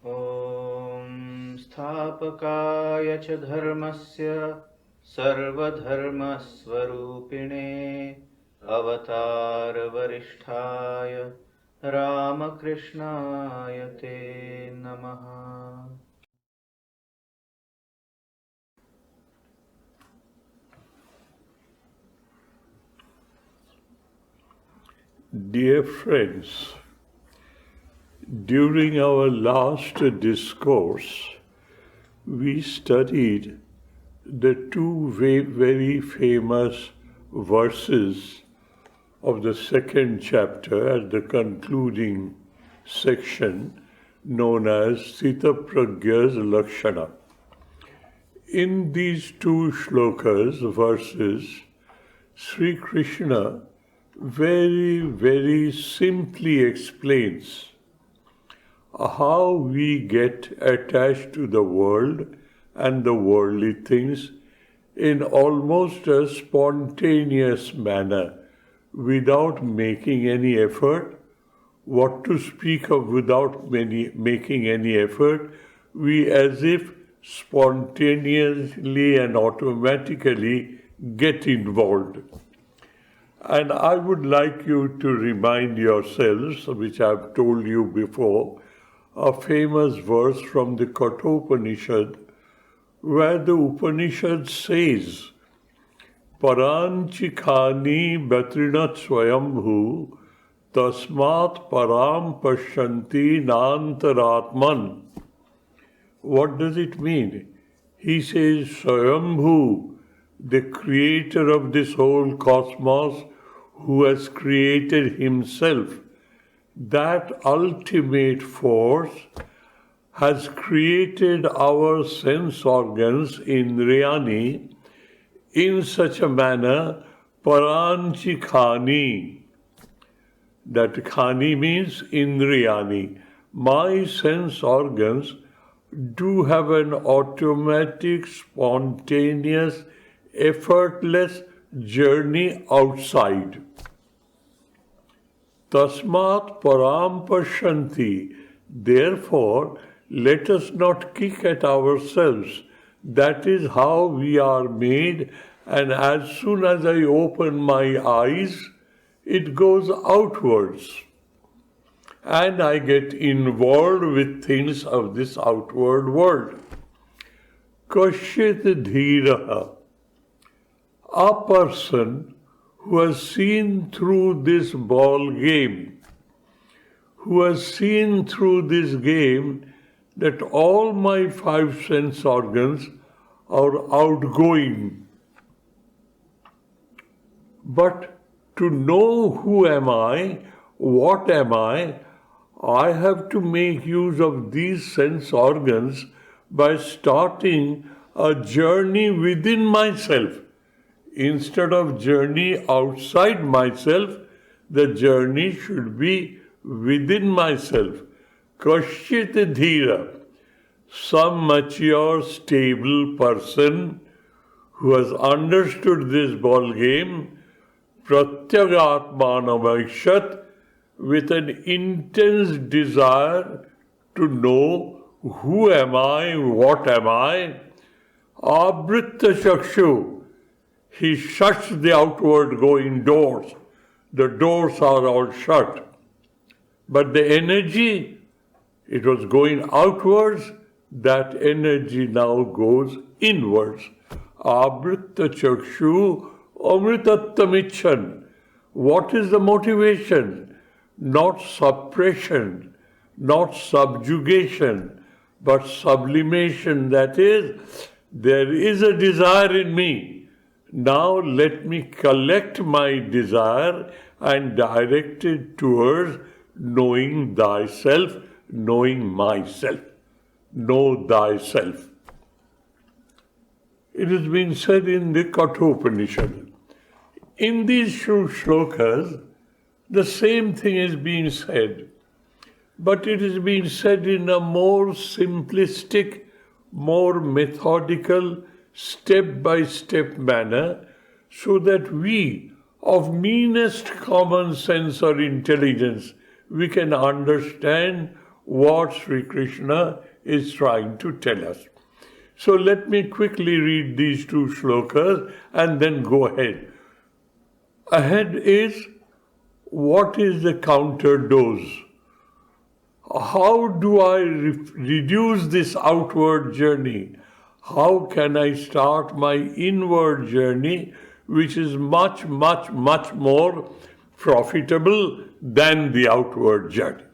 ॐ स्थापकाय च धर्मस्य सर्वधर्मस्वरूपिणे अवतारवरिष्ठाय रामकृष्णाय ते नमः। Dear friends, during our last discourse, we studied the two very famous verses of the second chapter at the concluding section known as Sthitapragya's Lakshana. In these two shlokas, verses, Sri Krishna very simply explains how we get attached to the world and the worldly things in almost a spontaneous manner, without making any effort. What to speak of without making any effort? We as if spontaneously and automatically get involved. And I would like you to remind yourselves, which I've told you before, a famous verse from the Kathopanishad, where the Upanishad says, Paranchikhani batrinat swayambhu tasmat param pashyanti nantaratman. What does it mean? He says, Swayambhu, the creator of this whole cosmos, who has created himself, that ultimate force has created our sense organs, indriyani, in such a manner, paranchikhani. That khani means indriyani. My sense organs do have an automatic, spontaneous, effortless journey outside. Tasmat param pashyanti. Therefore, let us not kick at ourselves. That is how we are made, and as soon as I open my eyes, it goes outwards. And I get involved with things of this outward world. Kashit dhiraha. A person who has seen through this ball game, who has seen through this game that all my five sense organs are outgoing. But to know who am I, what am I have to make use of these sense organs by starting a journey within myself. Instead of journey outside myself, the journey should be within myself. Kashit dhira. Some mature, stable person who has understood this ball game, pratyagatmanamaishat, with an intense desire to know who am I, what am I, abritta chakshu. He shuts the outward going doors. The doors are all shut. But the energy, it was going outwards, that energy now goes inwards. Abritta chakshu amritattamichan. What is the motivation? Not suppression, not subjugation, but sublimation. That is, there is a desire in me. Now let me collect my desire and direct it towards knowing thyself, knowing myself. Know thyself. It has been said in the Kathopanishad. In these shlokas, the same thing is being said, but it is being said in a more simplistic, more methodical, step-by-step manner, so that we, of meanest common sense or intelligence, we can understand what Sri Krishna is trying to tell us. So let me quickly read these two shlokas and then go ahead. Ahead is, what is the counter dose? How do I reduce this outward journey? How can I start my inward journey, which is much, much, much more profitable than the outward journey?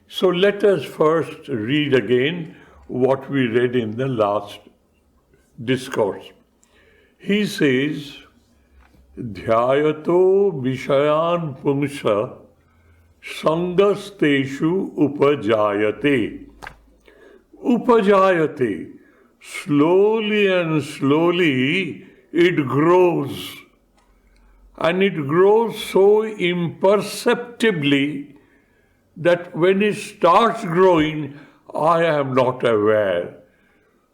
So let us first read again what we read in the last discourse. He says, Dhyayato Vishayan Pungsha Sangasteshu Upajayate. Upajayate. Slowly and slowly it grows. And it grows so imperceptibly that when it starts growing, I am not aware.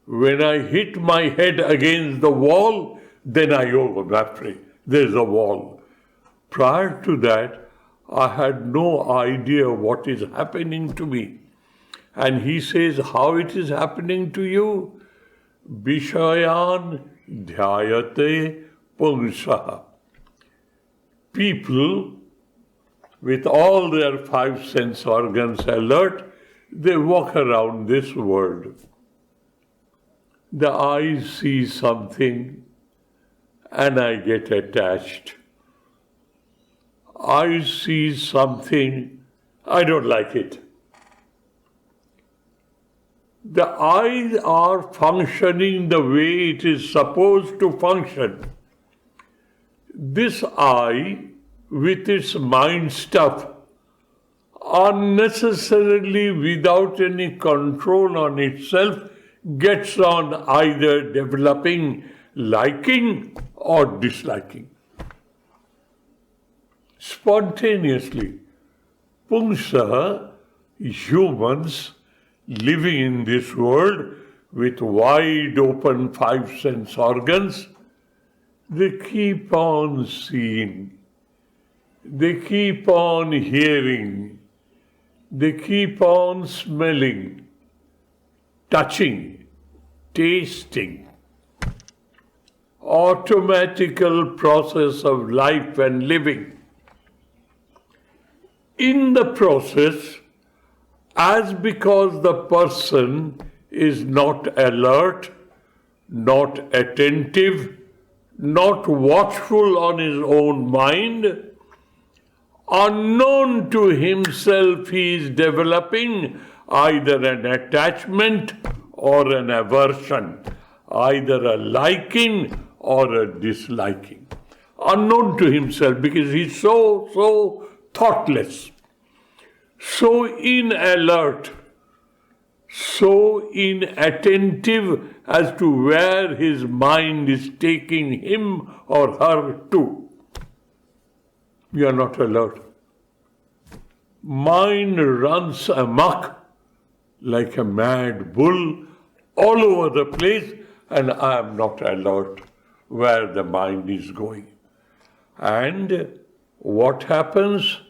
When I hit my head against the wall, then I go, I'm afraid. There's a wall. Prior to that, I had no idea what is happening to me. And he says, how it is happening to you? Vishayan dhyayate pungsha. People with all their five sense organs alert, they walk around this world. The eyes see something and I get attached. I see something, I don't like it. The eyes are functioning the way it is supposed to function. This eye, with its mind stuff, unnecessarily, without any control on itself, gets on either developing liking or disliking. Spontaneously. Pungsa, humans living in this world with wide open five sense organs, they keep on seeing, they keep on hearing, they keep on smelling, touching, tasting. Automatical process of life and living. In the process, as because the person is not alert, not attentive, not watchful on his own mind, unknown to himself he is developing either an attachment or an aversion, either a liking or a disliking. Unknown to himself because he's so thoughtless, so inalert, so inattentive as to where his mind is taking him or her to. We are not alert. Mind runs amok like a mad bull all over the place, and I am not alert where the mind is going. And what happens?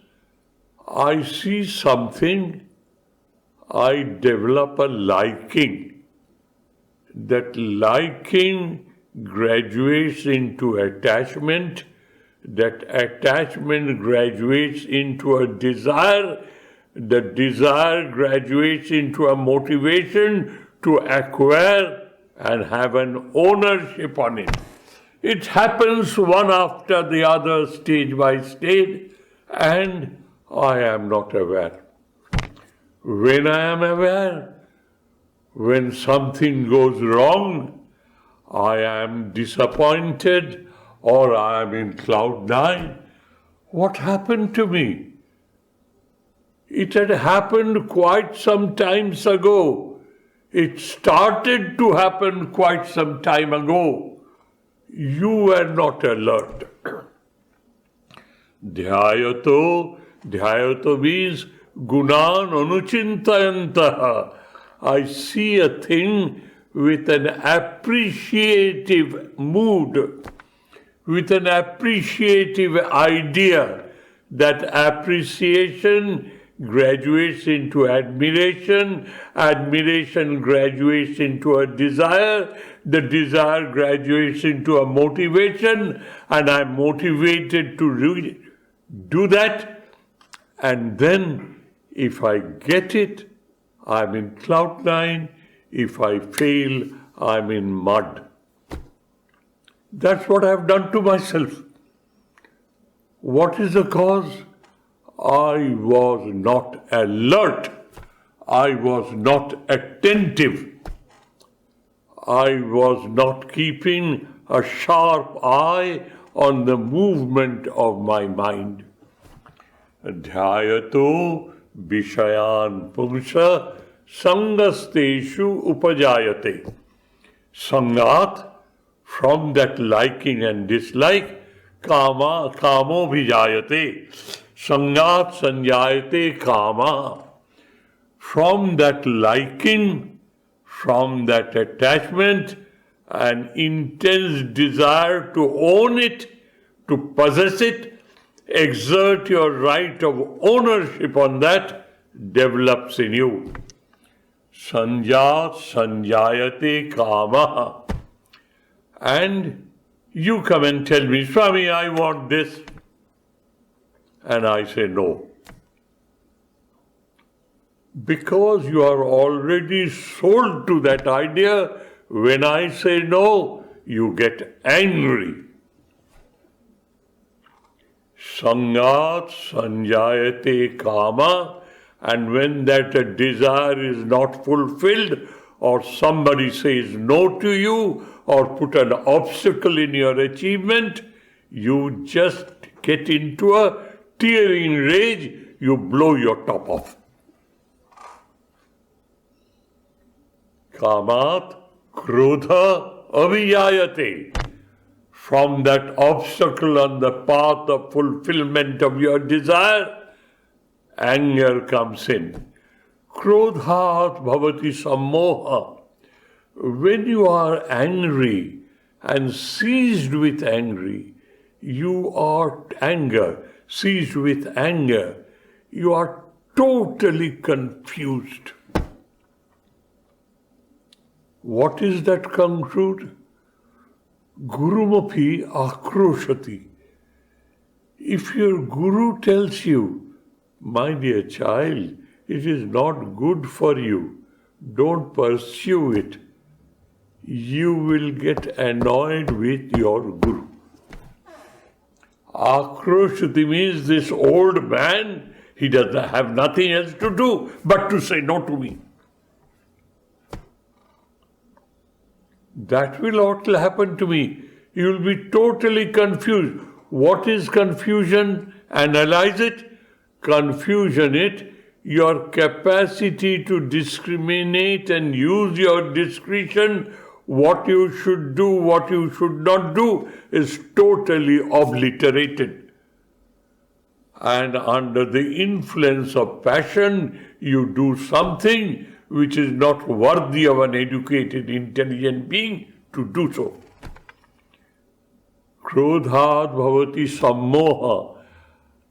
I see something, I develop a liking. That liking graduates into attachment. That attachment graduates into a desire. The desire graduates into a motivation to acquire and have an ownership on it. It happens one after the other, stage by stage, and I am not aware. When I am aware, when something goes wrong, I am disappointed or I am in cloud nine. What happened to me? It had happened quite some times ago. It started to happen quite some time ago. You were not alert. Dhyayato means gunan anuchintayantaha. I see a thing with an appreciative mood, with an appreciative idea. That appreciation graduates into admiration, admiration graduates into a desire, the desire graduates into a motivation, and I'm motivated to do that, and then if I get it, I'm in cloud nine. If I fail, I'm in mud. That's what I've done to myself. What is the cause? I was not alert. I was not attentive. I was not keeping a sharp eye on the movement of my mind. Dhyayato vishayan pumsa sangasteshu upajayate. Sangat, from that liking and dislike, kamo vijayate. Sangat sanjayate kama. From that liking, from that attachment, an intense desire to own it, to possess it, exert your right of ownership on that, develops in you. Sanjat sanjayate kama. And you come and tell me, Swami, I want this. And I say no. Because you are already sold to that idea, when I say no, you get angry. Sangat sanjayate kama, and when that desire is not fulfilled, or somebody says no to you, or put an obstacle in your achievement, you just get into a tearing rage, you blow your top off. Kamat krodha avijayate. From that obstacle on the path of fulfillment of your desire, anger comes in. Krodhat bhavati sammoha. When you are angry and seized with seized with anger, you are totally confused. What is that conclude? Gurumapi akroshati. If your guru tells you, my dear child, it is not good for you, don't pursue it, you will get annoyed with your guru. Akroshati means this old man, he does have nothing else to do but to say no to me. That what will happen to me. You will be totally confused. What is confusion? Analyze it. Confusion it. Your capacity to discriminate and use your discretion, what you should do, what you should not do, is totally obliterated. And under the influence of passion, you do something which is not worthy of an educated, intelligent being to do so. Krodhat bhavati sammoha.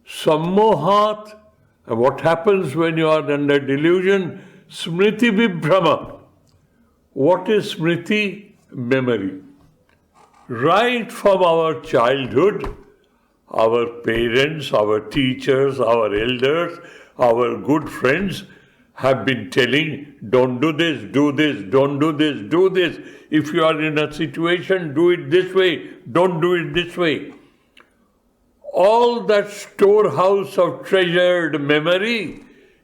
Sammohat, and what happens when you are under delusion? Smriti vibhrama. What is smriti? Memory. Right from our childhood, our parents, our teachers, our elders, our good friends have been telling, don't do this, do this, don't do this, do this. If you are in a situation, do it this way, don't do it this way. All that storehouse of treasured memory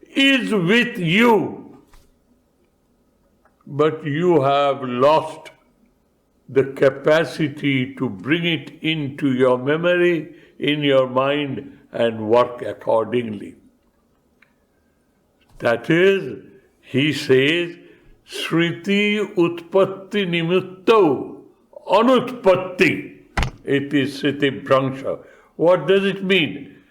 is with you. But you have lost the capacity to bring it into your memory, in your mind, and work accordingly. That is, he says, Sriti utpatti nimitto anutpatti. It is Sriti Bhrangsha. What does it mean?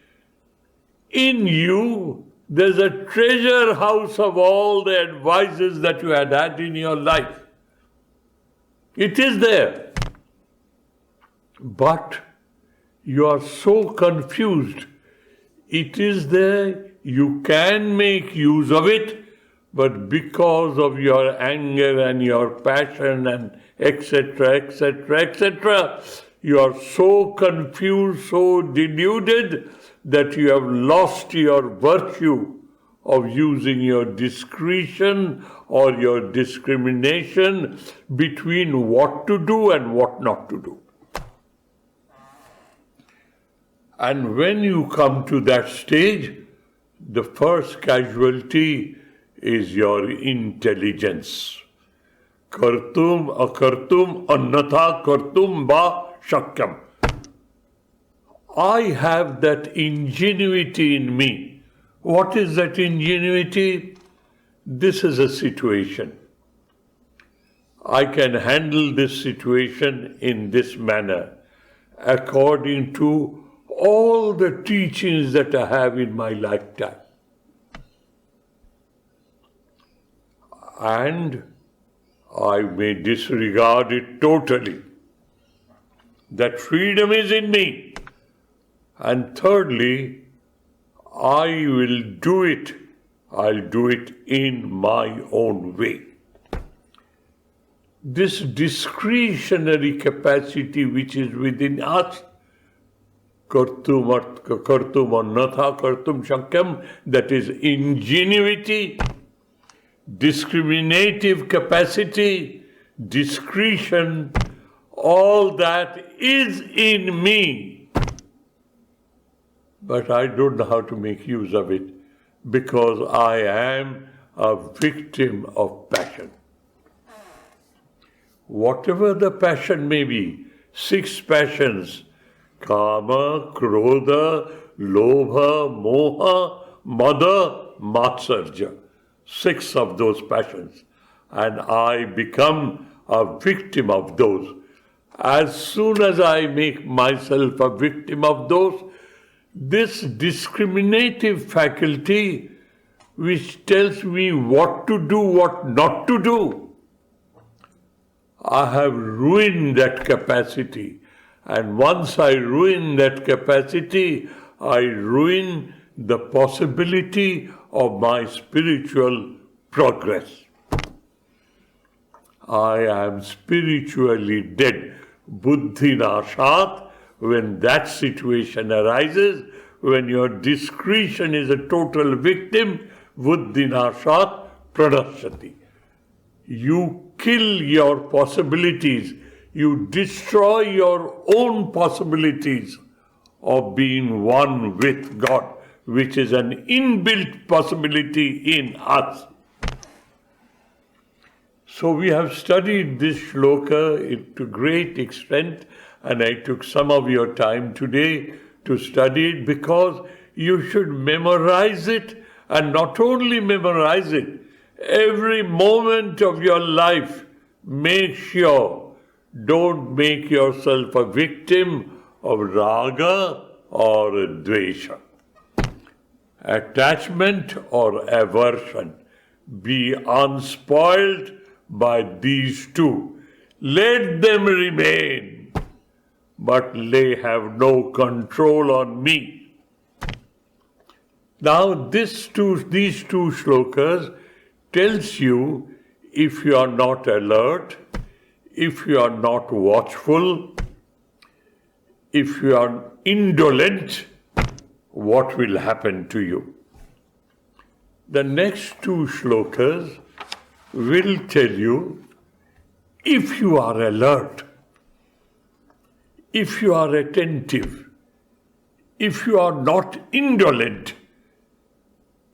In you, there's a treasure house of all the advices that you had in your life. It is there. But you are so confused. It is there, You can make use of it, but because of your anger and your passion and etc., etc., etc., you are so confused, so deluded that you have lost your virtue of using your discretion or your discrimination between what to do and what not to do. And when you come to that stage, the first casualty is your intelligence. Kartum akartum annatha kartum ba shakyam. I have that ingenuity in me. What is that ingenuity? This is a situation. I can handle this situation in this manner, according to all the teachings that I have in my lifetime. And I may disregard it totally. That freedom is in me. And thirdly, I will do it. I'll do it in my own way. This discretionary capacity which is within us, kartum annatha kartum shakyam, that is ingenuity, discriminative capacity, discretion, all that is in me. But I don't know how to make use of it because I am a victim of passion. Whatever the passion may be, 6 passions, kama, krodha, lobha, moha, mada, matsarja. 6 of those passions. And I become a victim of those. As soon as I make myself a victim of those, this discriminative faculty which tells me what to do, what not to do, I have ruined that capacity. And once I ruin that capacity, I ruin the possibility of my spiritual progress. I am spiritually dead. Buddhi nashat. When that situation arises, when your discretion is a total victim, buddhi nashat pranashati. You kill your possibilities. You destroy your own possibilities of being one with God, which is an inbuilt possibility in us. So we have studied this shloka to great extent, and I took some of your time today to study it because you should memorize it, and not only memorize it, every moment of your life, make sure don't make yourself a victim of raga or dvesha, attachment or aversion. Be unspoiled by these two. Let them remain, but they have no control on me. Now these two shlokas tells you if you are not alert, if you are not watchful, if you are indolent, what will happen to you. The next 2 shlokas will tell you if you are alert, if you are attentive, if you are not indolent,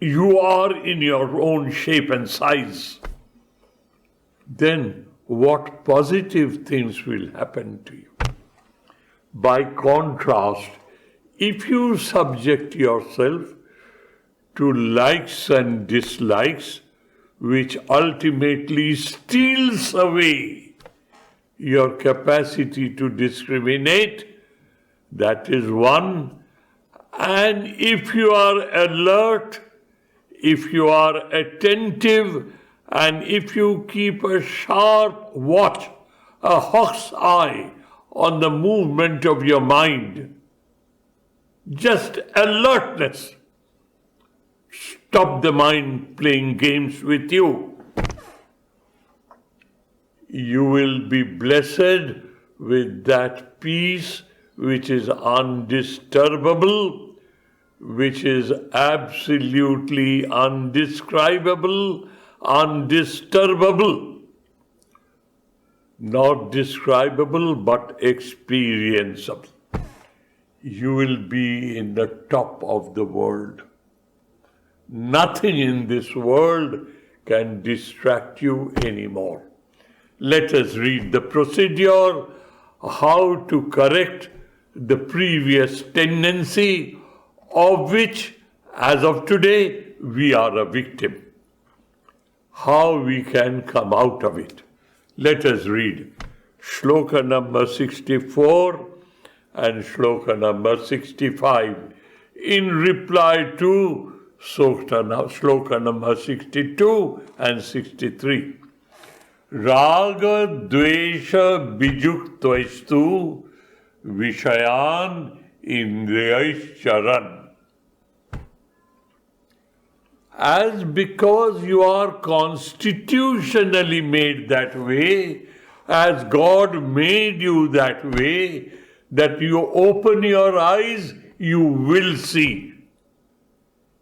you are in your own shape and size, then what positive things will happen to you. By contrast, if you subject yourself to likes and dislikes, which ultimately steals away your capacity to discriminate, that is one. And if you are alert, if you are attentive, and if you keep a sharp watch, a hawk's eye on the movement of your mind, just alertness, stop the mind playing games with you. You will be blessed with that peace which is undisturbable, which is absolutely undescribable, undisturbable. Not describable, but experienceable. You will be in the top of the world. Nothing in this world can distract you anymore. Let us read the procedure, how to correct the previous tendency of which, as of today, we are a victim. How we can come out of it. Let us read Shloka number 64 and Shloka number 65 in reply to Shloka number 62 and 63. Raga dvesha bijuktvaistu vishayan indriyaicharan. As because you are constitutionally made that way, as God made you that way, that you open your eyes, you will see.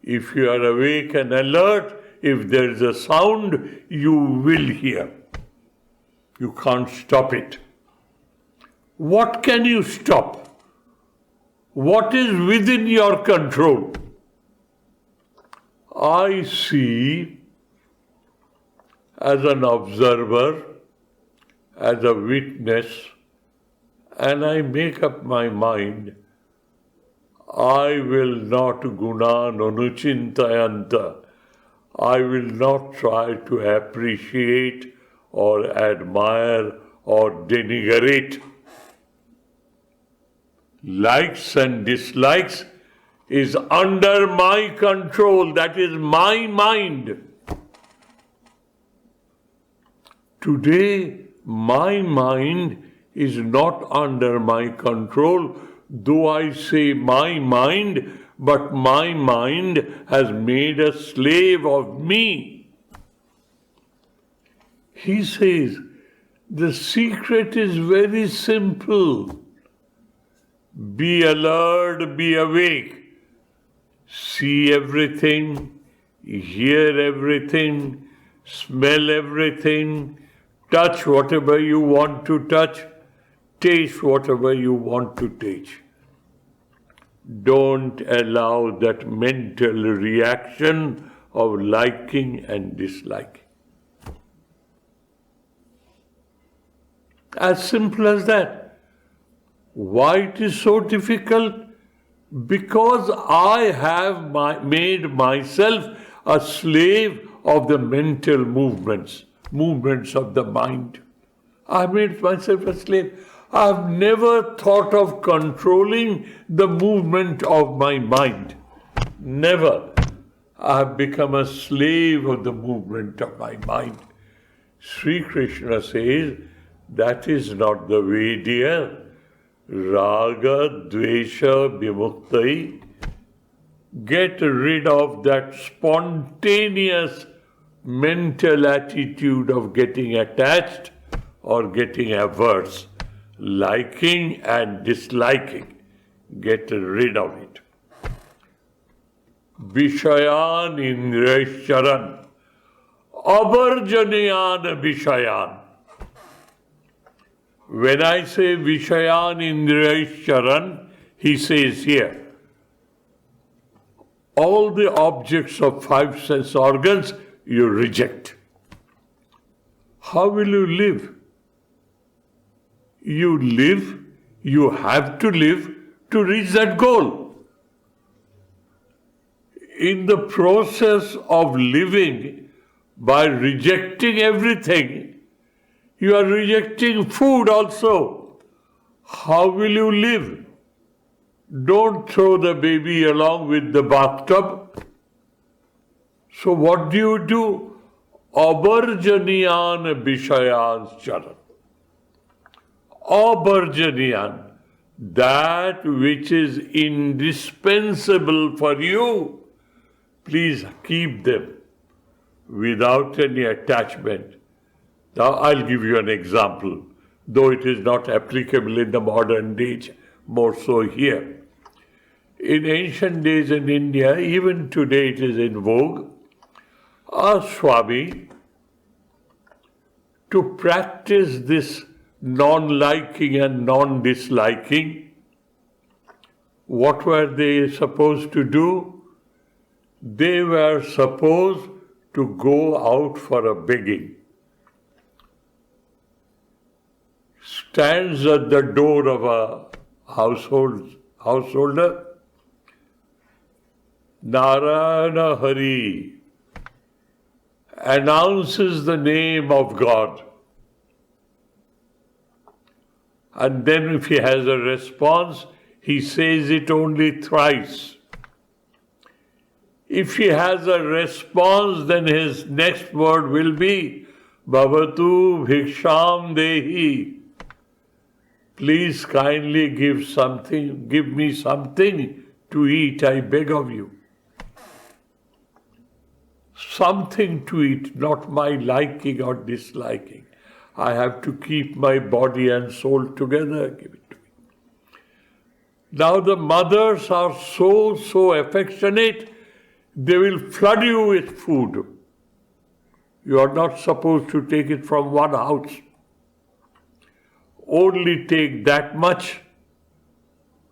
If you are awake and alert, if there is a sound, you will hear. You can't stop it. What can you stop? What is within your control? I see as an observer, as a witness, and I make up my mind, I will not guna nanuchintayanta. I will not try to appreciate or admire or denigrate. Likes and dislikes is under my control. That is my mind. Today, my mind is not under my control, though I say my mind, but my mind has made a slave of me. He says, the secret is very simple. Be alert, be awake. See everything, hear everything, smell everything, touch whatever you want to touch, taste whatever you want to taste. Don't allow that mental reaction of liking and disliking. As simple as that. Why it is so difficult? Because I have made myself a slave of the mental movements of the mind. I made myself a slave. I have never thought of controlling the movement of my mind. Never. I have become a slave of the movement of my mind. Sri Krishna says, that is not the way, dear. Raga, dvesha, vimuktai. Get rid of that spontaneous mental attitude of getting attached or getting averse, liking and disliking. Get rid of it. Vishayan indriyaicharan. Avarjanayan vishayan. When I say Vishayan indriyaicharan, he says here, all the objects of five sense organs you reject. How will you live? You live, you have to live to reach that goal. In the process of living, by rejecting everything, you are rejecting food also. How will you live? Don't throw the baby along with the bathtub. So what do? Avarjaniyan vishayan charan. Avarjaniyan, that which is indispensable for you, please keep them without any attachment. Now I'll give you an example, though it is not applicable in the modern age, more so here. In ancient days in India, even today it is in vogue, a Swami, to practice this non-liking and non-disliking, what were they supposed to do? They were supposed to go out for a begging. Stands at the door of a householder, Narayana Hari, announces the name of God. And then if he has a response, he says it only thrice. If he has a response, then his next word will be, Bhavatu Bhiksham Dehi. Please kindly give me something to eat, I beg of you. Something to eat, not my liking or disliking. I have to keep my body and soul together. Give it to me. Now the mothers are so affectionate, they will flood you with food. You are not supposed to take it from one house. Only take that much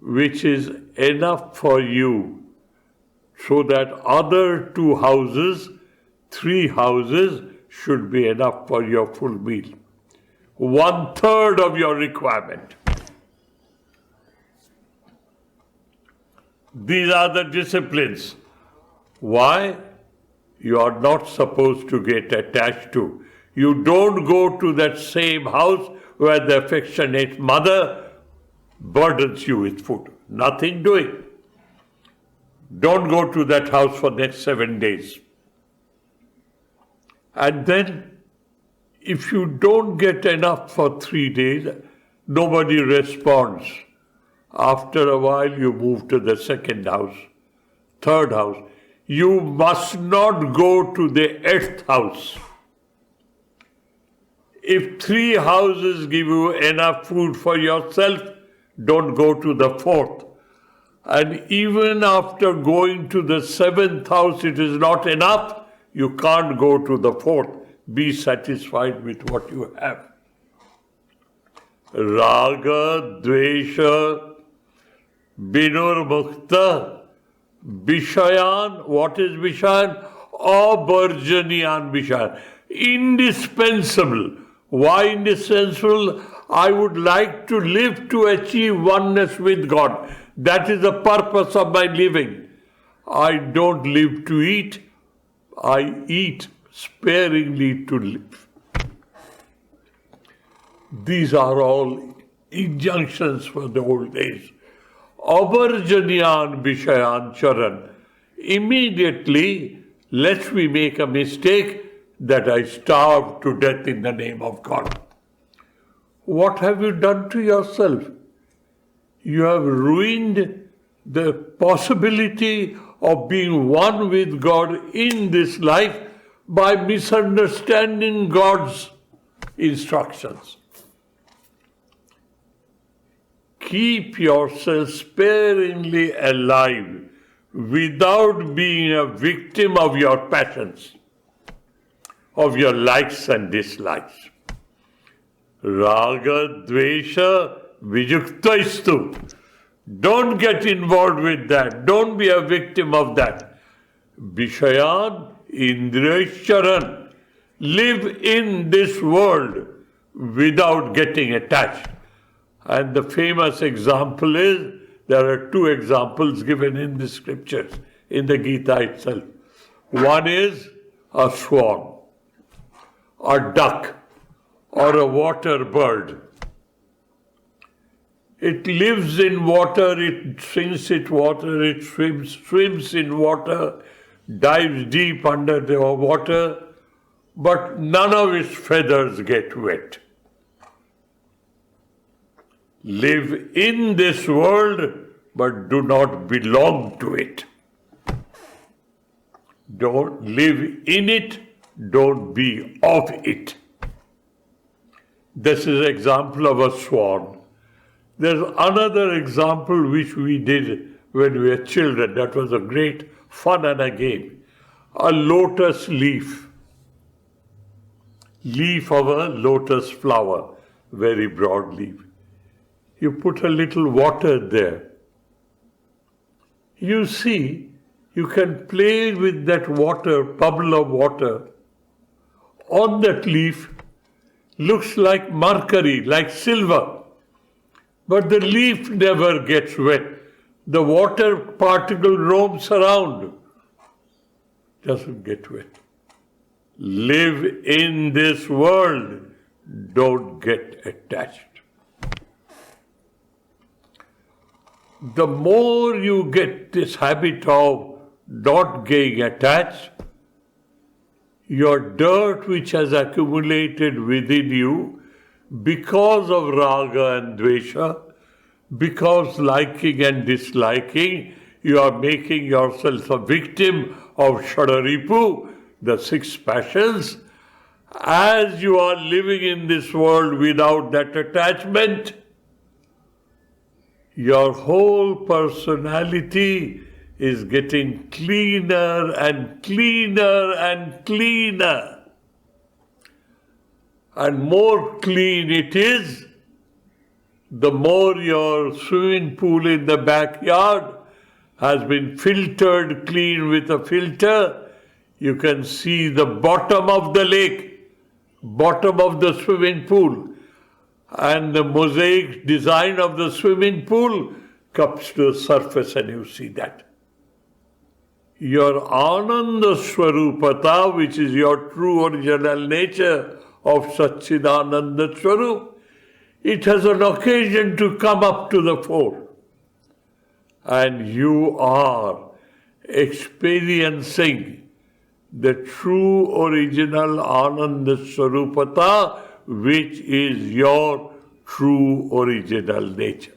which is enough for you, so that other 2 houses, 3 houses should be enough for your full meal. 1/3 of your requirement. These are the disciplines. Why? You are not supposed to get attached to. You don't go to that same house where the affectionate mother burdens you with food. Nothing doing. Don't go to that house for next 7 days. And then, if you don't get enough for 3 days, nobody responds. After a while, you move to the second house, third house. You must not go to the 8th house. If 3 houses give you enough food for yourself, don't go to the 4th. And even after going to the 7th house, it is not enough. You can't go to the 4th. Be satisfied with what you have. Raga, Dvesha, Binur Mukta, Vishayan. What is Vishayan? Abarjaniyan Vishayan. Indispensable. Why indispensable? I would like to live to achieve oneness with God. That is the purpose of my living. I don't live to eat. I eat sparingly to live. These are all injunctions for the old days. Avarjanyan Vishayan Charan. Immediately, lest we make a mistake that I starve to death in the name of God. What have you done to yourself? You have ruined the possibility of being one with God in this life by misunderstanding God's instructions. Keep yourself sparingly alive without being a victim of your passions, of your likes and dislikes. Raga, Dvesha, Vijuktaistu. Don't get involved with that. Don't be a victim of that. Vishayan, Indriyascharan. Live in this world without getting attached. And the famous example is, there are 2 examples given in the scriptures, in the Gita itself. One is a swan, a duck, or a water bird. It lives in water, it drinks it water, it swims in water, dives deep under the water, but none of its feathers get wet. Live in this world, but do not belong to it. Don't live in it, don't be of it. This is an example of a swan. There's another example which we did when we were children. That was a great fun and a game. A lotus leaf. Leaf of a lotus flower. Very broad leaf. You put a little water there. You see, you can play with that water, bubble of water, on that leaf. Looks like mercury, like silver. But the leaf never gets wet. The water particle roams around. Doesn't get wet. Live in this world. Don't get attached. The more you get this habit of not getting attached, your dirt which has accumulated within you because of raga and dvesha, because liking and disliking, you are making yourself a victim of Shadaripu, the six passions. As you are living in this world without that attachment, your whole personality is getting cleaner and cleaner and cleaner. And more clean it is, the more your swimming pool in the backyard has been filtered clean with a filter. You can see the bottom of the lake, bottom of the swimming pool, and the mosaic design of the swimming pool comes to the surface and you see that. Your Ananda Swarupata, which is your true original nature of Satchidananda Swarup, it has an occasion to come up to the fore. And you are experiencing the true original Ananda Swarupata, which is your true original nature.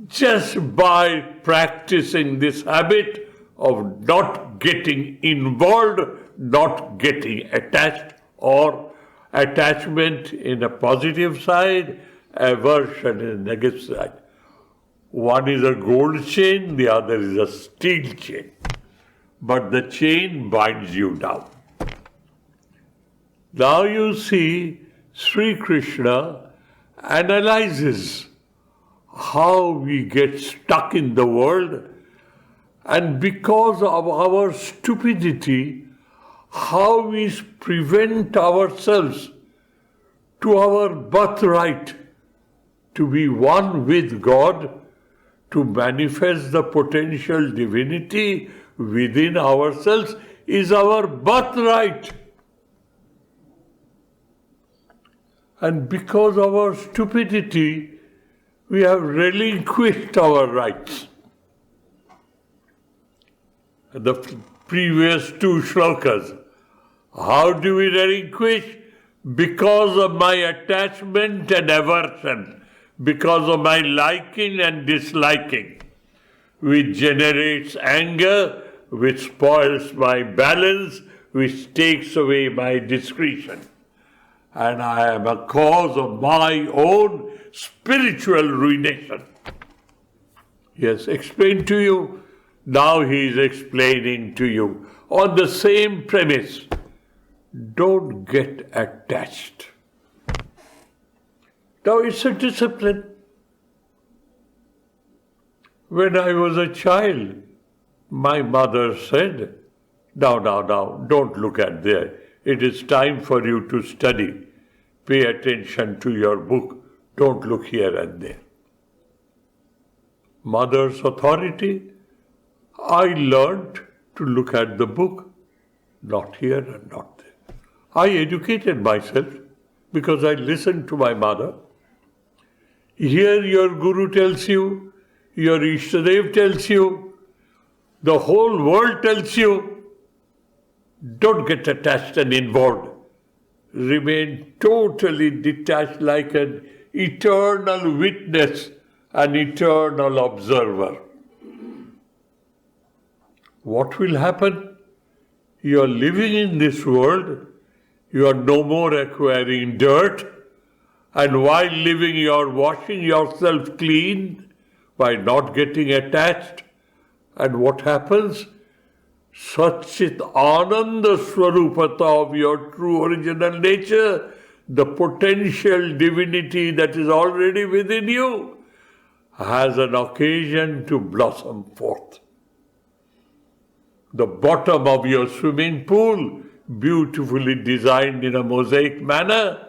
Just by practicing this habit of not getting involved, not getting attached, or attachment in a positive side, aversion in a negative side. One is a gold chain, the other is a steel chain. But the chain binds you down. Now you see, Sri Krishna analyzes how we get stuck in the world, and because of our stupidity, how we prevent ourselves to our birthright to be one with God, to manifest the potential divinity within ourselves is our birthright. And because of our stupidity, we have relinquished our rights. The previous two shlokas. How do we relinquish? Because of my attachment and aversion, because of my liking and disliking, which generates anger, which spoils my balance, which takes away my discretion. And I am a cause of my own spiritual ruination. He has explained to you, now he is explaining to you on the same premise. Don't get attached. Now it's a discipline. When I was a child, my mother said, now, don't look at there. It is time for you to study. Pay attention to your book. Don't look here and there. Mother's authority, I learned to look at the book, not here and not there. I educated myself because I listened to my mother. Here your Guru tells you, your Ishtadev tells you, the whole world tells you, don't get attached and involved. Remain totally detached like an eternal witness, an eternal observer. what will happen? You are living in this world, you are no more acquiring dirt, and while living you are washing yourself clean by not getting attached. And what happens? Satchit Ananda Swarupata of your true original nature, the potential divinity that is already within you, has an occasion to blossom forth. The bottom of your swimming pool, beautifully designed in a mosaic manner,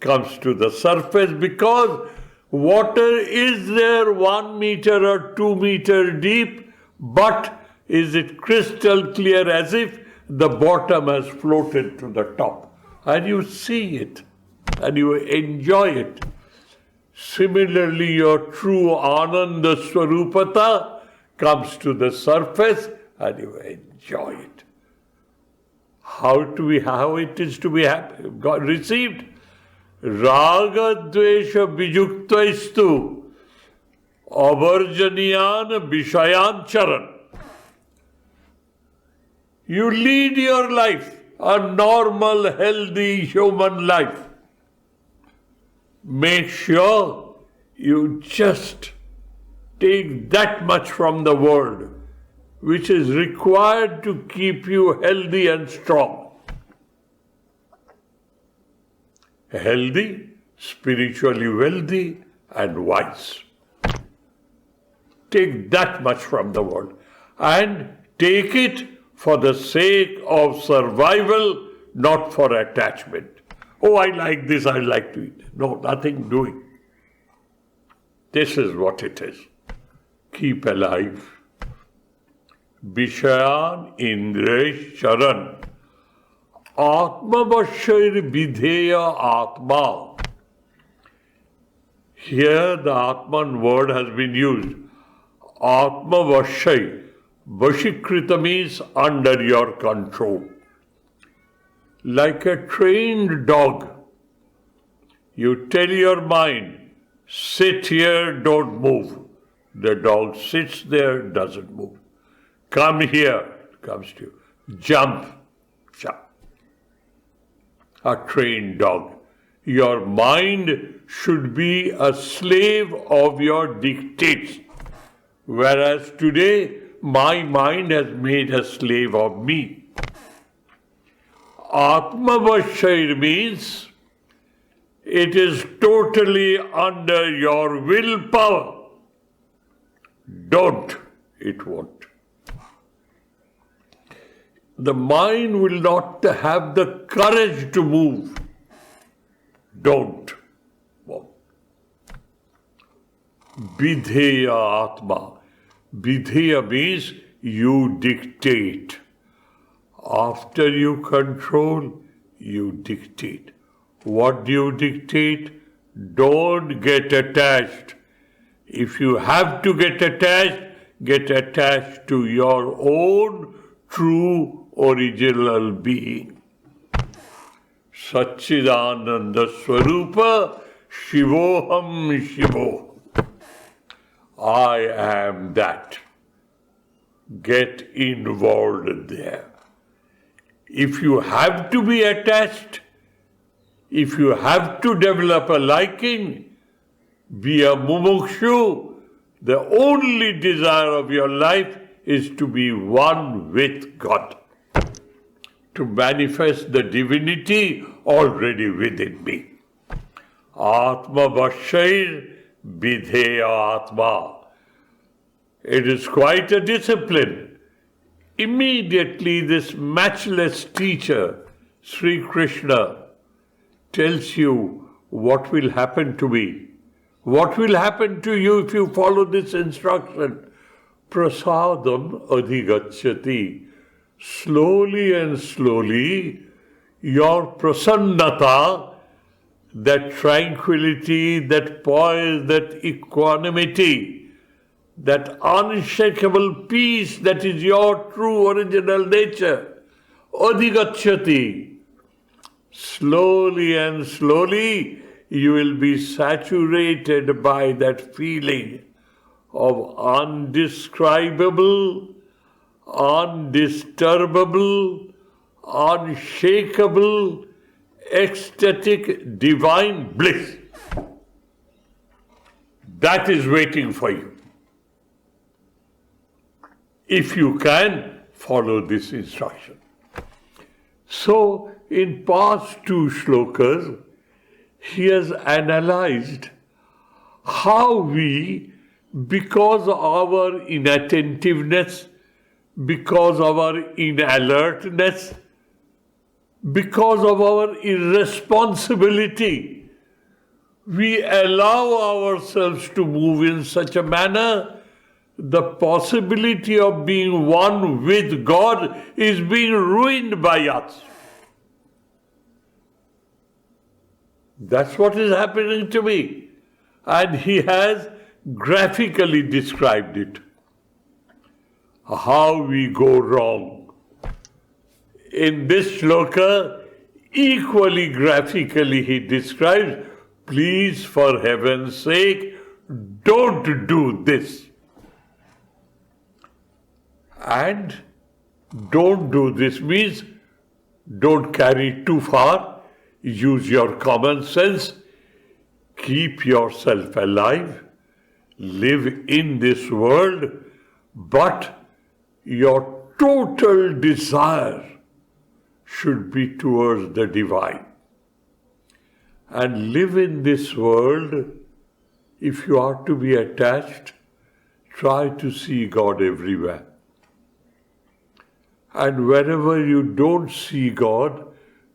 comes to the surface because water is there 1 meter or 2 meter deep, but is it crystal clear as if the bottom has floated to the top. And you see it and you enjoy it. Similarly, your true Ananda Swarupata comes to the surface and you enjoy it. How it is to be received? Raga dvesha bijuktaistu avarjaniyan vishayancharan. You lead your life, a normal, healthy human life. Make sure you just take that much from the world, which is required to keep you healthy and strong. Healthy, spiritually wealthy, and wise. Take that much from the world and take it for the sake of survival, not for attachment. Oh, I like this, I like to eat. No, nothing doing. This is what it is. Keep alive. Vishayan Indresh Charan. Atma Vashair Vidheya Atma. Here the Atman word has been used. Atma Vashay. Vashikrita means under your control. Like a trained dog, you tell your mind, sit here, don't move. The dog sits there, doesn't move. Come here, it comes to you. Jump, jump. A trained dog. Your mind should be a slave of your dictates. Whereas today, my mind has made a slave of me. Atmavashair means it is totally under your willpower. Don't, it won't. The mind will not have the courage to move. Don't. Vidheya Atma. Vidheya means you dictate. After you control, you dictate. What do you dictate? Don't get attached. If you have to get attached to your own true original being. Satchidananda Swarupa Shivoham Shivo. I am that. Get involved there. If you have to be attached, if you have to develop a liking, be a mumukshu, the only desire of your life is to be one with God, to manifest the divinity already within me. Atma Vashair Vidheya Atma. It is quite a discipline. Immediately this matchless teacher, Sri Krishna, tells you what will happen to me. What will happen to you if you follow this instruction? Prasadam adhigachyati. Slowly and slowly, your prasannata, that tranquility, that poise, that equanimity, that unshakable peace that is your true original nature, adhigachyati. Slowly and slowly, you will be saturated by that feeling of undescribable, undisturbable, unshakable, ecstatic, divine bliss. That is waiting for you. If you can follow this instruction. So, in past two shlokas, he has analyzed how we, because of our inattentiveness, because of our inalertness, because of our irresponsibility, we allow ourselves to move in such a manner, the possibility of being one with God is being ruined by us. That's what is happening to me. And he has graphically described it. How we go wrong. In this shloka, equally graphically he describes, please, for heaven's sake, don't do this. And don't do this means don't carry too far, use your common sense, keep yourself alive, live in this world, but your total desire should be towards the divine. And live in this world, if you are to be attached, try to see God everywhere. And wherever you don't see God,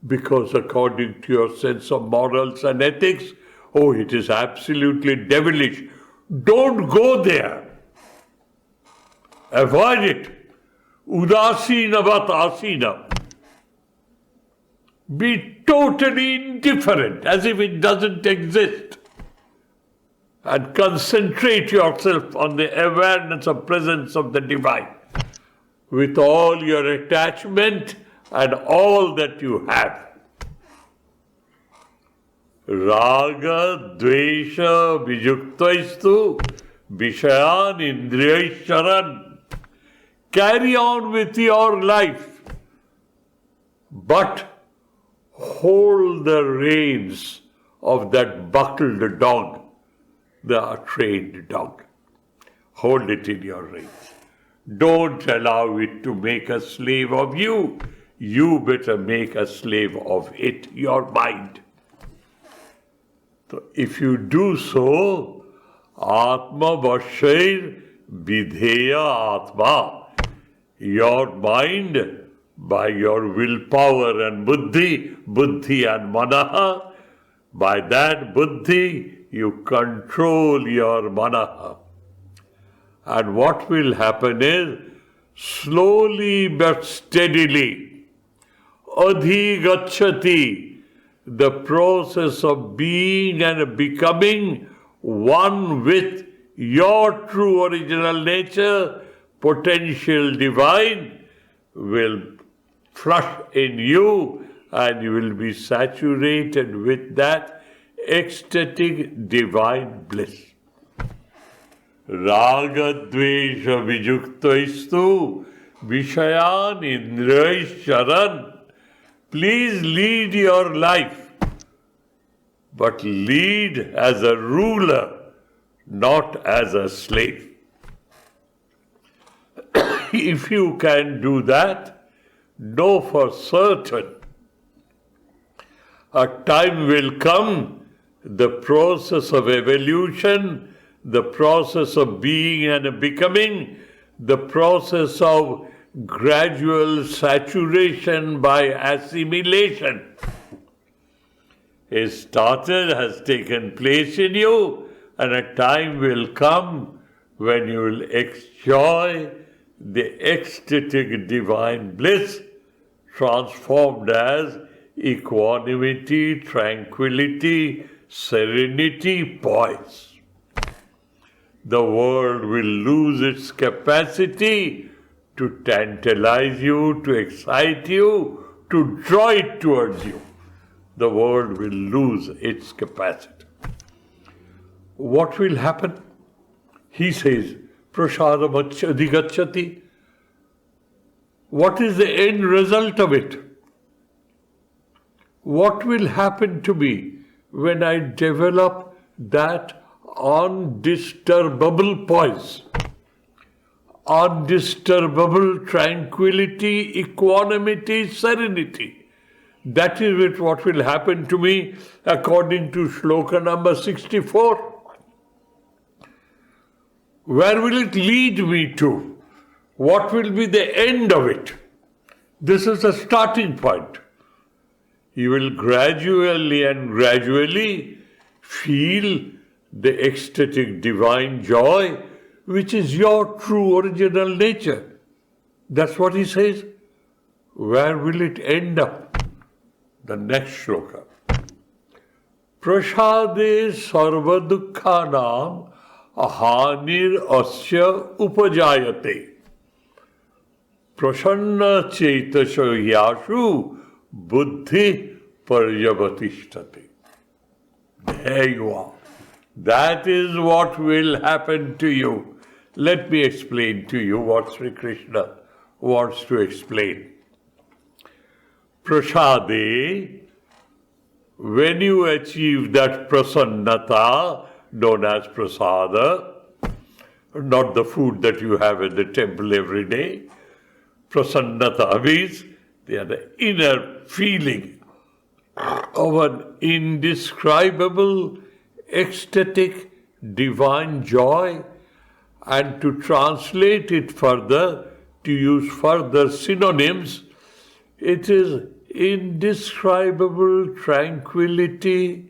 because according to your sense of morals and ethics, oh, it is absolutely devilish, don't go there. Avoid it. Udasina vat asina. Be totally indifferent, as if it doesn't exist. And concentrate yourself on the awareness of presence of the divine, with all your attachment and all that you have. Raga, dvesha, vijuktaistu, vishayan, indriyaisharan. Carry on with your life, but hold the reins of that buckled dog, the trained dog. Hold it in your reins. Don't allow it to make a slave of you. You better make a slave of it, your mind. So if you do so, Atma Vashair Vidheya Atma. Your mind, by your willpower and buddhi and manaha, by that buddhi, you control your manaha. And what will happen is, slowly but steadily, adhigacchati, the process of being and becoming one with your true original nature, potential divine, will flush in you, and you will be saturated with that ecstatic divine bliss. Raga dvesha vijuktaistu vishayan indriyaisharan. Please lead your life, but lead as a ruler, not as a slave. If you can do that, know for certain a time will come, the process of evolution, the process of being and becoming, the process of gradual saturation by assimilation is started, has taken place in you, and a time will come when you will enjoy the ecstatic divine bliss, transformed as equanimity, tranquility, serenity, poise. The world will lose its capacity to tantalize you, to excite you, to draw it towards you. The world will lose its capacity. What will happen? He says, prasadam adhigacchati. What is the end result of it? What will happen to me when I develop that undisturbable poise, undisturbable tranquility, equanimity, serenity? That is it what will happen to me according to shloka number 64. Where will it lead me to? What will be the end of it? This is the starting point. You will gradually feel the ecstatic divine joy, which is your true original nature. That's what he says. Where will it end up? The next shloka. Prasade sarva dukkhanam ahanir asya upajayate. Prasanna chaitasya yashu buddhi paryavatishtate. There you are. That is what will happen to you. Let me explain to you what Sri Krishna wants to explain. Prasade, when you achieve that prasannata, known as prasada, not the food that you have at the temple every day, prasannata means they are the inner feeling of an indescribable, ecstatic, divine joy, and to translate it further, to use further synonyms, it is indescribable tranquility,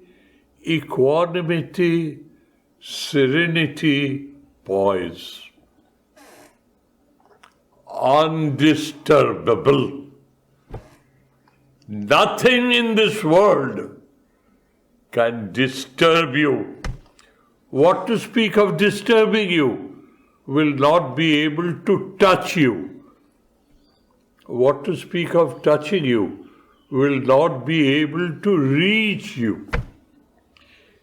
equanimity, serenity, poise. Undisturbable. Nothing in this world can disturb you. What to speak of disturbing you will not be able to touch you. What to speak of touching you will not be able to reach you.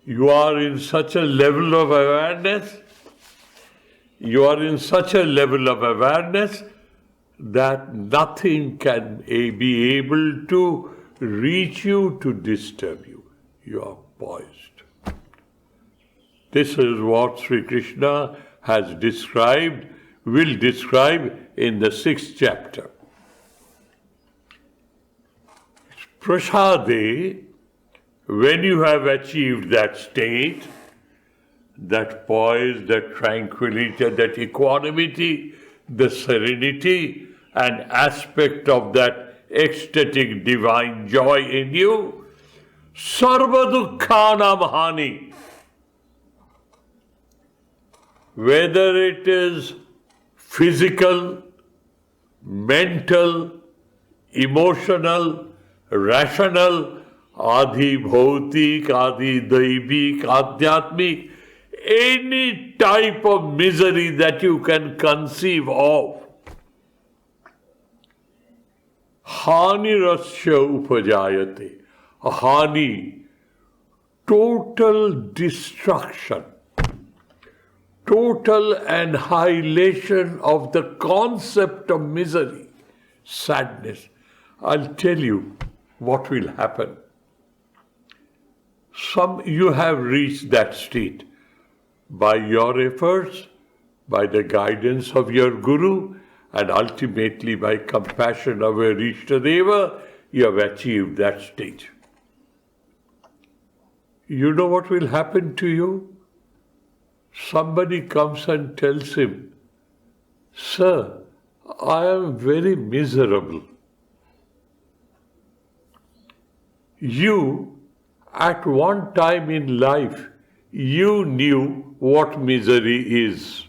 You are in such a level of awareness, that nothing can be able to reach you, to disturb you. You are poised. This is what Sri Krishna has described, will describe in the 6th chapter. Prasade, when you have achieved that state, that poise, that tranquility, that equanimity, the serenity, an aspect of that ecstatic divine joy in you, sarva dukkhanam hani. Whether it is physical, mental, emotional, rational, adi bhautik, adi daivik, adhyatmik, any type of misery that you can conceive of, hani rasya upajayate, hani, total destruction, total annihilation of the concept of misery, sadness. I'll tell you what will happen. You have reached that state by your efforts, by the guidance of your Guru, and ultimately by compassion of your Ishtadeva, you have achieved that stage. You know what will happen to you? Somebody comes and tells him, "Sir, I am very miserable." You, at one time in life, you knew what misery is.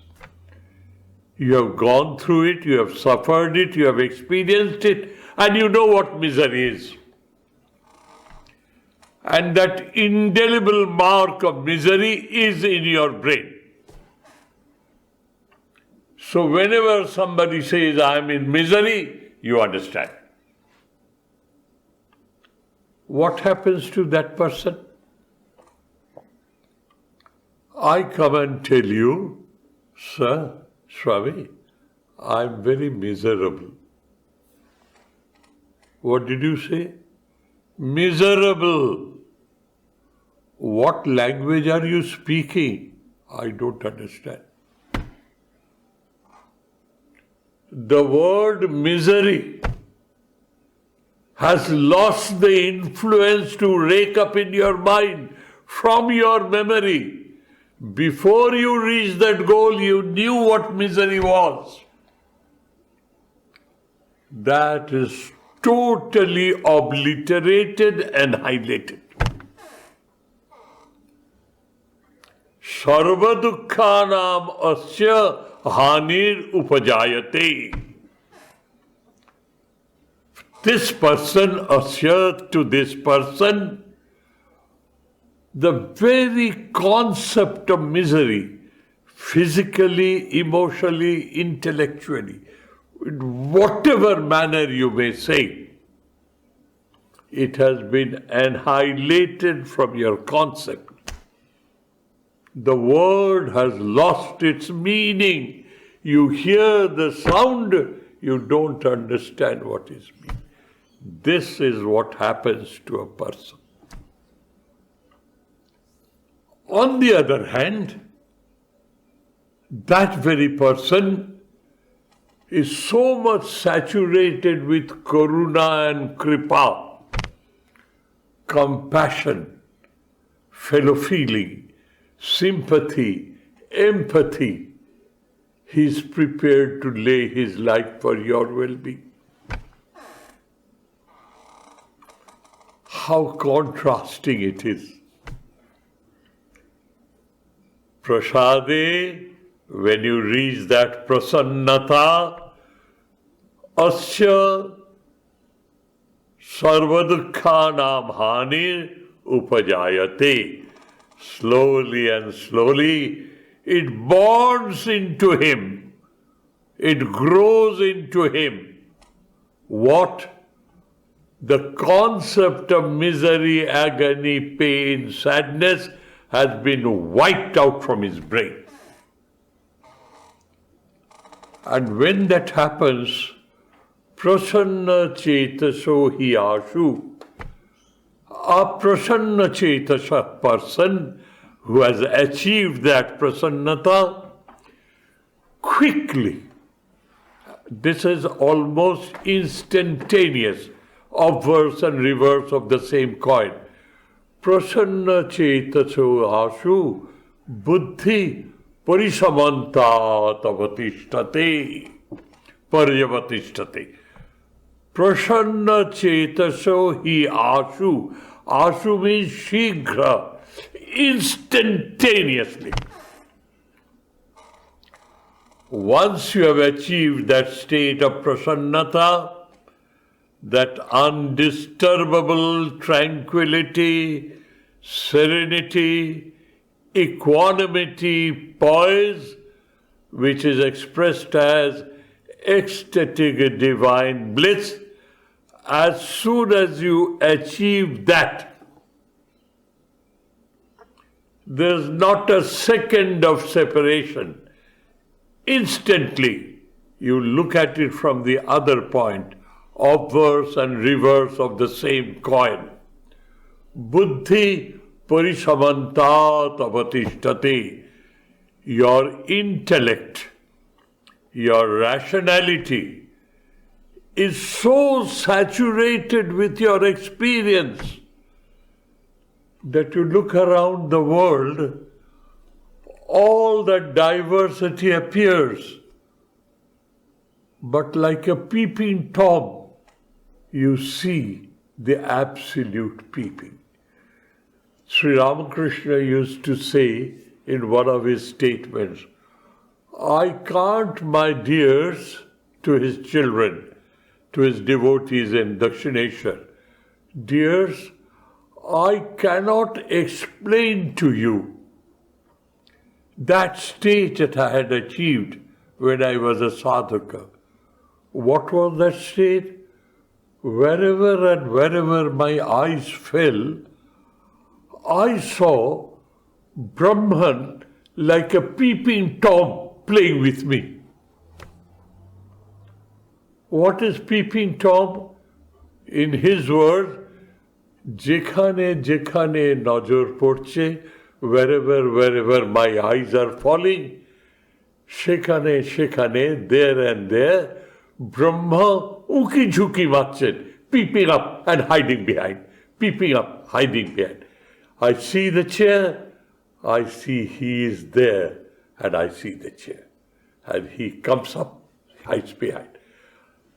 You have gone through it, you have suffered it, you have experienced it, and you know what misery is. And that indelible mark of misery is in your brain. So whenever somebody says, "I am in misery," you understand. What happens to that person? I come and tell you, "Sir, Swami, I am very miserable." What did you say? Miserable. What language are you speaking? I don't understand. The word misery has lost the influence to rake up in your mind from your memory. Before you reached that goal, you knew what misery was. That is totally obliterated and highlighted. Sarva dukkhanam asya hanir upajayate. This person, asya, to this person, the very concept of misery, physically, emotionally, intellectually, in whatever manner you may say, it has been annihilated from your concept. The word has lost its meaning. You hear the sound, you don't understand what is meant. This is what happens to a person. On the other hand, that very person is so much saturated with karuna and kripa, compassion, fellow feeling, sympathy, empathy. He is prepared to lay his life for your well-being. How contrasting it is. Prasade, when you reach that prasannata, asya sarvadukkhanam hanir upajayate. Slowly and slowly, it bonds into him. It grows into him. What? The concept of misery, agony, pain, sadness has been wiped out from his brain. And when that happens, prasanna chetaso hi ashu. A prasanna chetasa person who has achieved that prasannata quickly, this is almost instantaneous, obverse and reverse of the same coin. Prasanna chetaso ashu buddhi parisamanta tavatishtate paryavatishtate. Prasanna chetaso hi ashu. Ashu means shighra, instantaneously. Once you have achieved that state of prasannata, that undisturbable tranquility, serenity, equanimity, poise, which is expressed as ecstatic divine bliss, as soon as you achieve that, there's not a second of separation. Instantly, you look at it from the other point, obverse and reverse of the same coin. Buddhi parisamanta tavatishtate. Your intellect, your rationality is so saturated with your experience that you look around the world, all that diversity appears, but like a peeping Tom, you see the absolute peeping. Sri Ramakrishna used to say in one of his statements, I can't, my dears, to his children, to his devotees in Dakshineshwar, dears, I cannot explain to you that state that I had achieved when I was a sadhaka. What was that state? Wherever and wherever my eyes fell, I saw Brahman like a peeping Tom playing with me. What is peeping Tom? In his words, যেখানে যেখানে নজর পড়ছে, wherever my eyes are falling, সেখানে সেখানে, there and there, Brahma uki jhuki মারছেন, peeping up and hiding behind, peeping up, hiding behind. I see the chair, I see he is there, and I see the chair. And he comes up, hides behind.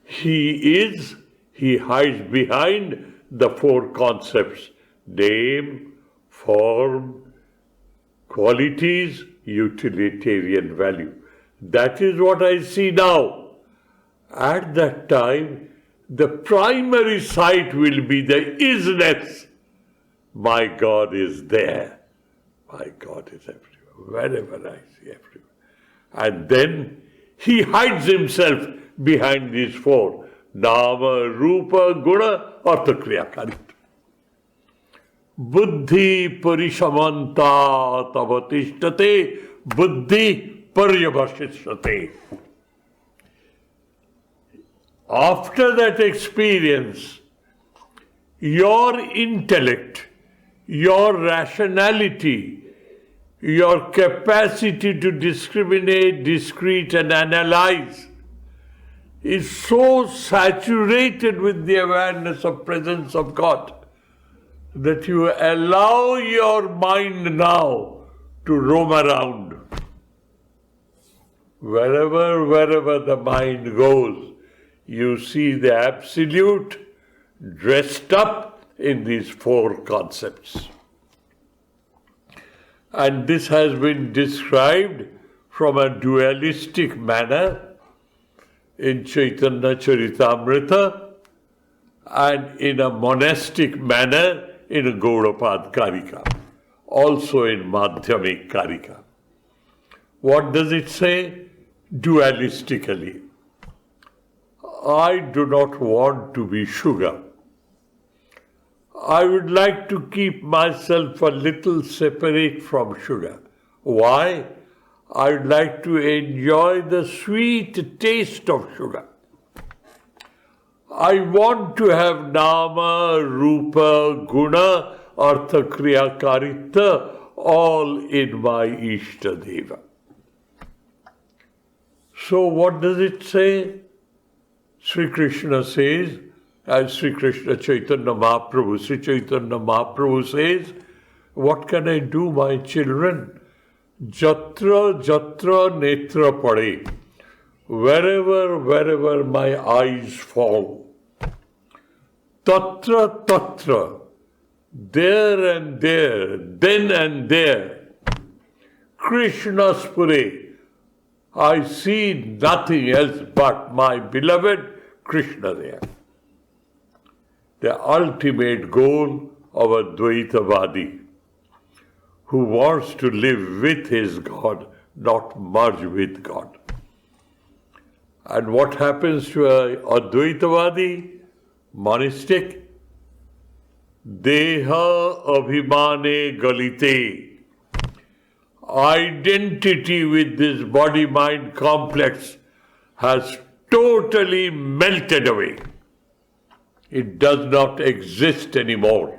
He hides behind the four concepts: name, form, qualities, utilitarian value. That is what I see now. At that time, the primary sight will be the isness. My God is there. My God is everywhere. Wherever I see, everywhere. And then he hides himself behind these four: Nama, Rupa, Guna, Artha, Kriya, Karita. Buddhi parishamanta tavatishtate, buddhi paryavashishtate. After that experience, your intellect, your rationality, your capacity to discriminate, discrete, and analyze is so saturated with the awareness of presence of God that you allow your mind now to roam around. Wherever the mind goes, you see the Absolute dressed up in these four concepts. And this has been described from a dualistic manner in Chaitanya Charitamrita and in a monastic manner in Gaudapad Karika, also in Madhyamik Karika. What does it say? Dualistically. I do not want to be sugar. I would like to keep myself a little separate from sugar. Why? I would like to enjoy the sweet taste of sugar. I want to have Nama, Rupa, Guna, Artha, Kriya, Karita all in my Ishtadeva. So what does it say? Sri Krishna says, as Sri Krishna Chaitanya Mahaprabhu, Sri Chaitanya Mahaprabhu says, what can I do, my children? Jatra jatra netra pade, wherever my eyes fall. Tatra tatra, there and there, then and there. Krishna's pure, I see nothing else but my beloved Krishna there. The ultimate goal of a Dvaitavadi who wants to live with his God, not merge with God. And what happens to a Advaitavadi, monistic? Deha abhimane galite. Identity with this body-mind complex has totally melted away. It does not exist anymore.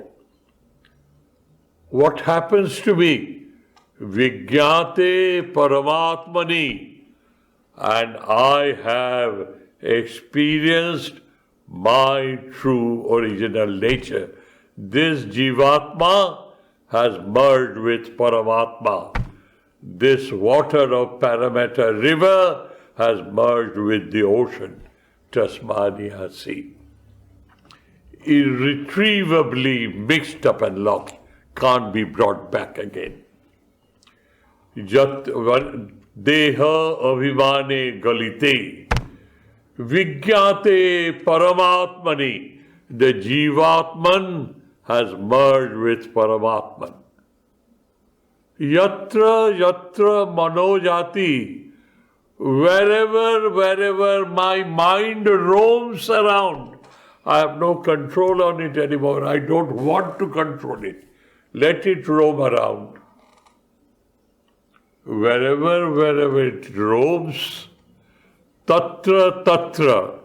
What happens to me? Vijnate Paramatmani. And I have experienced my true original nature. This Jivatma has merged with Paramatma. This water of Paramatta river has merged with the ocean, Tasmania Sea. Irretrievably mixed up and lost, can't be brought back again. Deha abhimane galite, vijnate paramatmani. The Jivatman has merged with Paramatman. Yatra yatra manojati, wherever my mind roams around, I have no control on it anymore. I don't want to control it. Let it roam around. Wherever it roams, tatra,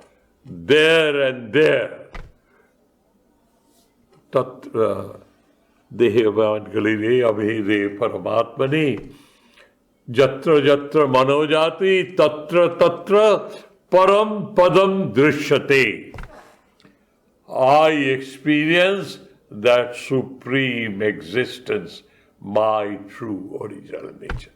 there and there, tatra dehavankalire abhede paramatmane jatra jatra manojati tatra tatra param padam drishyate. I experience that supreme existence, my true original nature.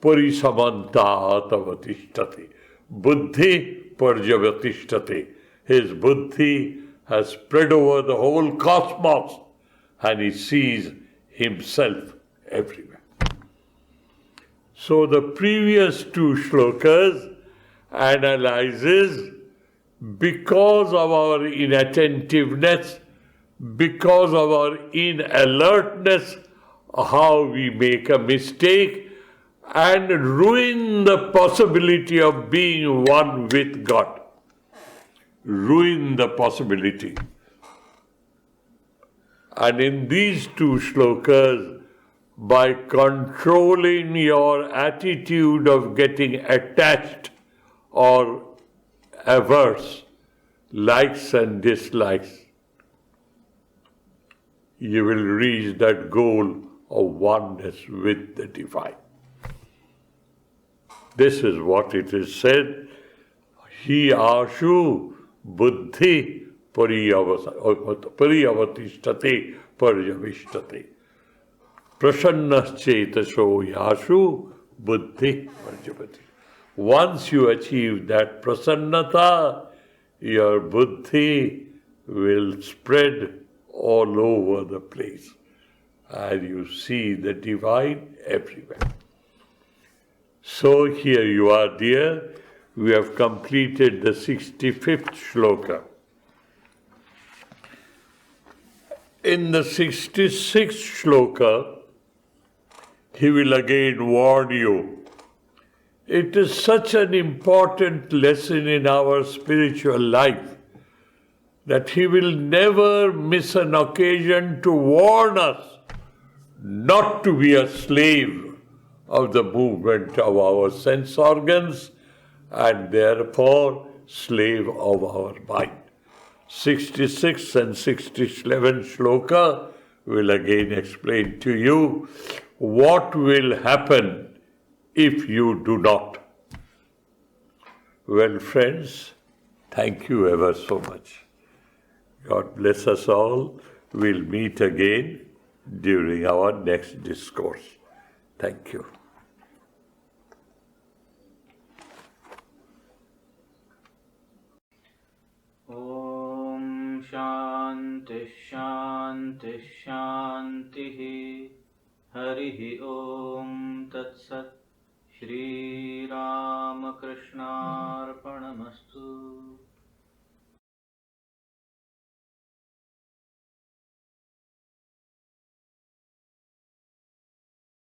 Parisamantatavatishtati. Buddhi parjavatishtate. His buddhi has spread over the whole cosmos and he sees himself everywhere. So the previous two shlokas analyzes because of our inattentiveness, because of our inalertness, how we make a mistake and ruin the possibility of being one with God. Ruin the possibility. And in these two shlokas, by controlling your attitude of getting attached or averse, likes and dislikes, you will reach that goal of oneness with the divine. This is what it is said, Hi ashu buddhi pariyavatishtate paryavistate. Prasannaschetasho yashu buddhi parjavati. Once you achieve that prasannata, your buddhi will spread all over the place and you see the divine everywhere. So here you are, dear. We have completed the 65th shloka. In the 66th shloka, he will again warn you. It is such an important lesson in our spiritual life that he will never miss an occasion to warn us not to be a slave of the movement of our sense organs and therefore slave of our mind. 66 and 67 shloka will again explain to you what will happen if you do not. Well, friends, thank you ever so much. God bless us all. We'll meet again during our next discourse. Thank you. Om Shanti Shanti Shanti Harihi Om Tat Sat Shri Ramakrishna Arpanamastu.